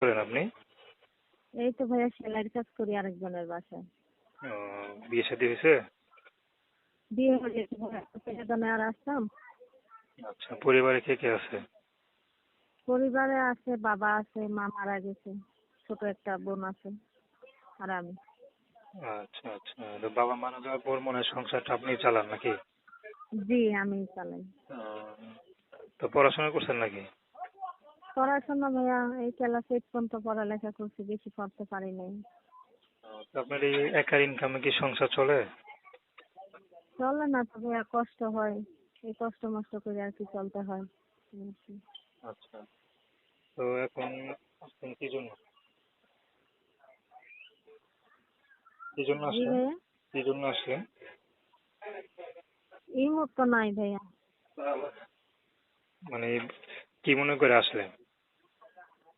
করেন আপনি? এই তো ভাইয়া সেলাইয়ের কাজ করি আরেকজনের বাসায়। ও, বিয়ে শাদী হয়েছে? বিয়ে হয়ে গেছে ভাইয়া, প্রতিবেদনে আর আসতাম। আচ্ছা, পরিবারে কে কে আছে? পরিবারে আছে, বাবা আছে, মা মারা গেছে, ছোট একটা বোন আছে, আর আমি। আচ্ছা আচ্ছা, তো বাবা মারা যাওয়ার পর মনে হয় সংসারটা আপনি চালান নাকি? জি, আমি চালাই। ও, তো পড়াশোনা করছেন নাকি? পড়াশোনা ভাইয়া এই ক্লাস 8 পর্যন্ত পড়ালেখা করছি, বেশি পড়তে পারি নাই। তো আপনার এই একার ইনকামে কি সংসার চলে? চলে না তো ভাইয়া, কষ্ট হয়। এই কষ্ট মষ্ট করে আর কি চলতে হয়। আচ্ছা, তো এখন আসছেন কি জন্য? কি জন্য জি আসলেন? ভাইয়া, কি জন্য আসলেন? এই মুহূর্তে নাই ভাইয়া। মানে কি মনে করে আসলেন?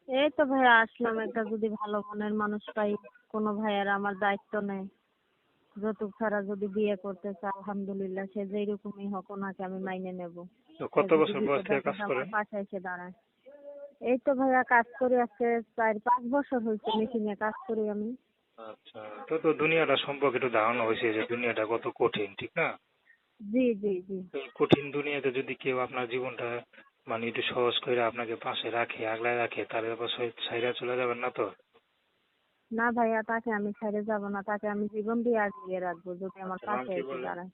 এই তো ভাইয়া আসলাম, একটা যদি ভালো মনের মানুষ পাই, কোনো ভাইয়ার আমার দায়িত্ব নেই, যৌতুক ছাড়া যদি বিয়ে করতে চায় আলহামদুলিল্লাহ, সে যেরকমই হোক ওনাকে আমি মাইনে নেব। তো সে কত যদি বছর বয়স বিপদ থেকে কাজ আপদে আমার করেন? পাশে এসে দাঁড়ায়। এই তো ভাইয়া কাজ করি আজকে 4-5 বছর হয়েছে, মেশিনে কাজ করি আমি। আচ্ছা, তো দুনিয়াটা সম্পর্কে একটু ধারণা হয়েছে যে দুনিয়াটা কত কঠিন, ঠিক না? জি জি জি। এই কঠিন দুনিয়াতে যদি কেউ আপনার জীবনটা মানে একটু সহজ করে আপনাকে পাশে রাখে, আগলায় রাখে, তার ব্যাপার ছাইরা চলে যাবেন না তো? না ভাইয়া, তাকে আমি ছেড়ে যাব না, তাকে আমি জীবন দিয়ে আগলিয়ে রাখবো যদি আমার আচ্ছা, নাম পাশে কি এসে বললেন? দাঁড়ায়।